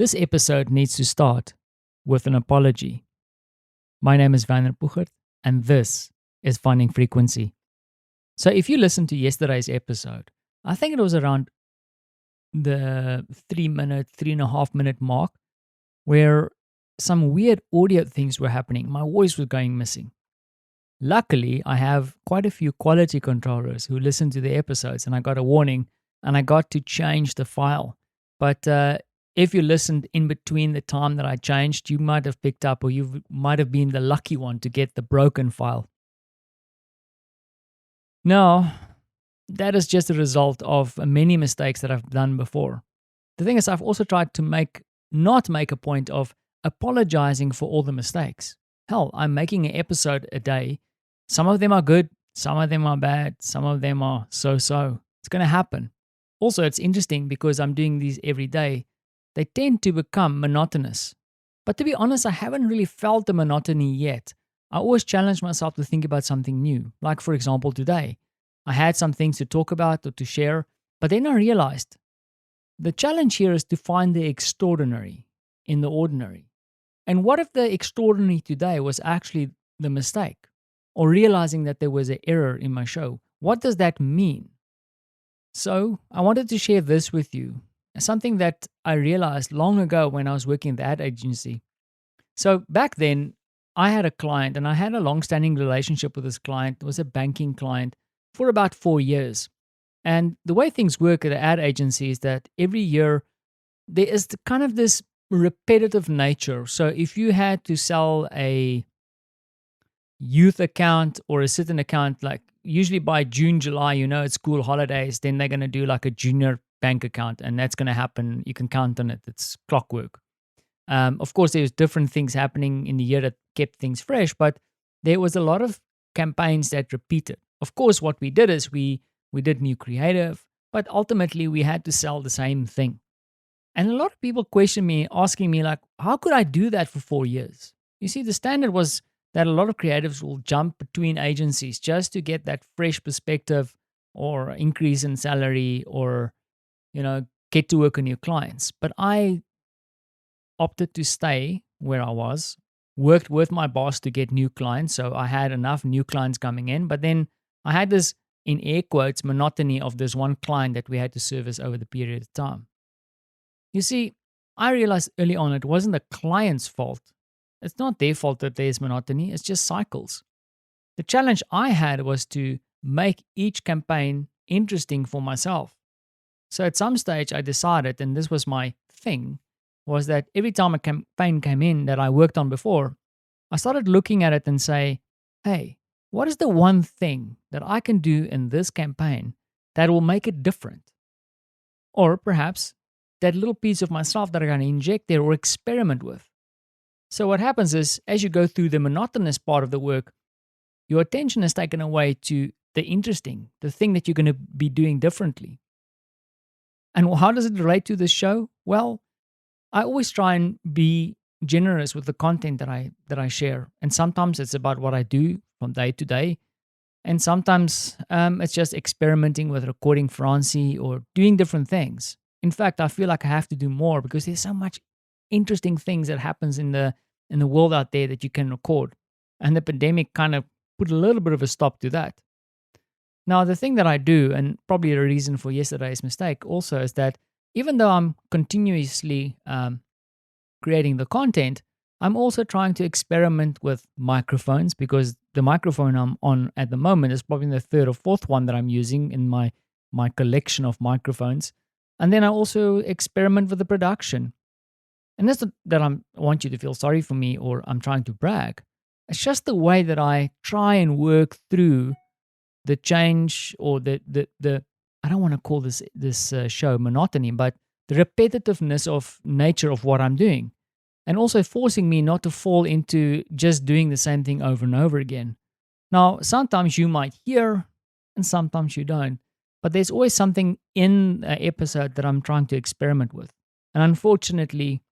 This episode needs to start with an apology. My name is Werner Puchert, and this is Finding Frequency. So if you listened to yesterday's episode, I think it was around the 3.5 minute mark where some weird audio things were happening. My voice was going missing. Luckily, I have quite a few quality controllers who listen to the episodes, and I got a warning and I got to change the file. But if you listened in between the time that I changed, you might have picked up, or you might have been the lucky one to get the broken file. Now, that is just a result of many mistakes that I've done before. The thing is, I've also tried to not make a point of apologizing for all the mistakes. Hell, I'm making an episode a day. Some of them are good, some of them are bad, some of them are so-so. It's going to happen. Also, it's interesting because I'm doing these every day. They tend to become monotonous. But to be honest, I haven't really felt the monotony yet. I always challenge myself to think about something new. Like, for example, today. I had some things to talk about or to share, but then I realized the challenge here is to find the extraordinary in the ordinary. And what if the extraordinary today was actually the mistake? Or realizing that there was an error in my show? What does that mean? So I wanted to share this with you. Something that I realized long ago when I was working at the ad agency. So back then, I had a client and I had a long-standing relationship with this client. It was a banking client for about 4 years. And the way things work at an ad agency is that every year there is kind of this repetitive nature. So if you had to sell a youth account or a certain account, like usually by June, July, it's school holidays, then they're going to do like a junior bank account, and that's going to happen. You can count on it. It's clockwork. Of course, there's different things happening in the year that kept things fresh, but there was a lot of campaigns that repeated. Of course, what we did is we did new creative, but ultimately we had to sell the same thing. And a lot of people question me, asking me like, how could I do that for 4 years? You see, the standard was that a lot of creatives will jump between agencies just to get that fresh perspective or increase in salary or, get to work on new clients. But I opted to stay where I was, worked with my boss to get new clients. So I had enough new clients coming in, but then I had this, in air quotes, monotony of this one client that we had to service over the period of time. You see, I realized early on it wasn't the client's fault. It's not their fault that there's monotony, it's just cycles. The challenge I had was to make each campaign interesting for myself. So at some stage I decided, and this was my thing, was that every time a campaign came in that I worked on before, I started looking at it and say, hey, what is the one thing that I can do in this campaign that will make it different? Or perhaps that little piece of myself that I'm going to inject there or experiment with. So what happens is, as you go through the monotonous part of the work, your attention is taken away to the interesting, the thing that you're going to be doing differently. And how does it relate to this show? Well, I always try and be generous with the content that I share. And sometimes it's about what I do from day to day. And sometimes it's just experimenting with recording Francie or doing different things. In fact, I feel like I have to do more because there's so much interesting things that happens in the world out there that you can record. And the pandemic kind of put a little bit of a stop to that. Now, the thing that I do, and probably the reason for yesterday's mistake also, is that even though I'm continuously creating the content, I'm also trying to experiment with microphones, because the microphone I'm on at the moment is probably the third or fourth one that I'm using in my collection of microphones. And then I also experiment with the production. And that's not that I want you to feel sorry for me or I'm trying to brag. It's just the way that I try and work through the change or the I don't want to call this show monotony, but the repetitiveness of nature of what I'm doing. And also forcing me not to fall into just doing the same thing over and over again. Now, sometimes you might hear and sometimes you don't. But there's always something in an episode that I'm trying to experiment with. And unfortunately,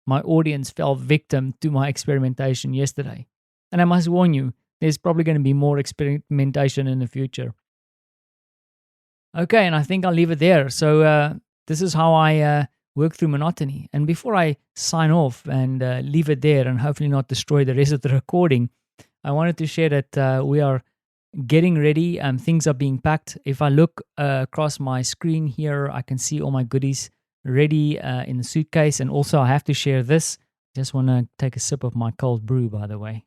my audience fell victim to my experimentation yesterday. And I must warn you, there's probably going to be more experimentation in the future. Okay, and I think I'll leave it there. So this is how I work through monotony. And before I sign off and leave it there and hopefully not destroy the rest of the recording, I wanted to share that we are getting ready. Things are being packed. If I look across my screen here, I can see all my goodies ready in the suitcase. And also, I have to share this. Just want to take a sip of my cold brew, by the way.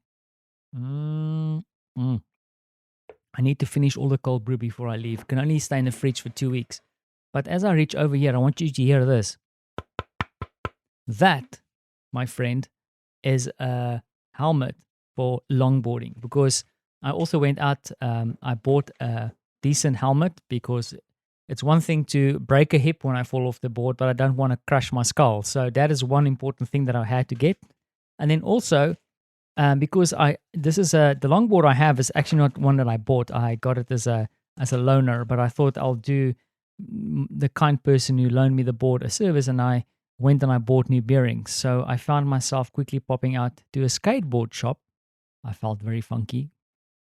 Mm, mm. I need to finish all the cold brew before I leave. Can only stay in the fridge for 2 weeks. But as I reach over here, I want you to hear this. That, my friend, is a helmet for longboarding, because I also went out, I bought a decent helmet, because it's one thing to break a hip when I fall off the board, but I don't want to crush my skull. So that is one important thing that I had to get. And then also, because the longboard I have is actually not one that I bought. I got it as a loaner, but I thought I'll do the kind person who loaned me the board a service, and I went and I bought new bearings. So I found myself quickly popping out to a skateboard shop. I felt very funky.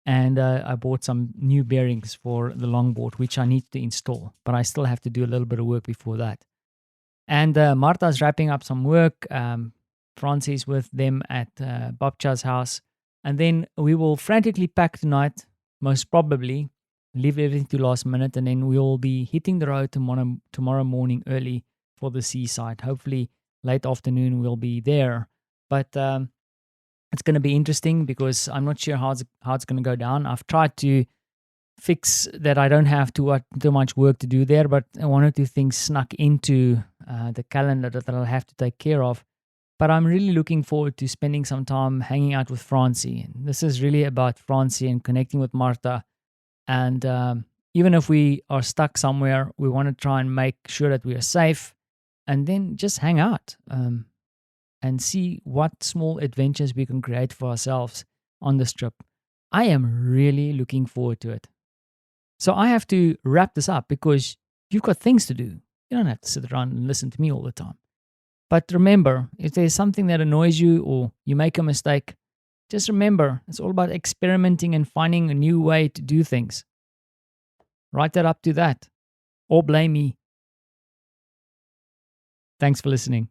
And I bought some new bearings for the longboard, which I need to install, but I still have to do a little bit of work before that. And Marta's wrapping up some work. Francie's with them at Babcha's house. And then we will frantically pack tonight, most probably, leave everything to last minute, and then we will be hitting the road tomorrow morning early for the seaside. Hopefully late afternoon we'll be there. But it's going to be interesting, because I'm not sure how it's going to go down. I've tried to fix that I don't have too much work to do there, but one or two things snuck into the calendar that I'll have to take care of. But I'm really looking forward to spending some time hanging out with Francie. And this is really about Francie and connecting with Marta. And even if we are stuck somewhere, we want to try and make sure that we are safe, and then just hang out and see what small adventures we can create for ourselves on this trip. I am really looking forward to it. So I have to wrap this up, because you've got things to do. You don't have to sit around and listen to me all the time. But remember, if there's something that annoys you or you make a mistake, just remember, it's all about experimenting and finding a new way to do things. Write that up to that, or blame me. Thanks for listening.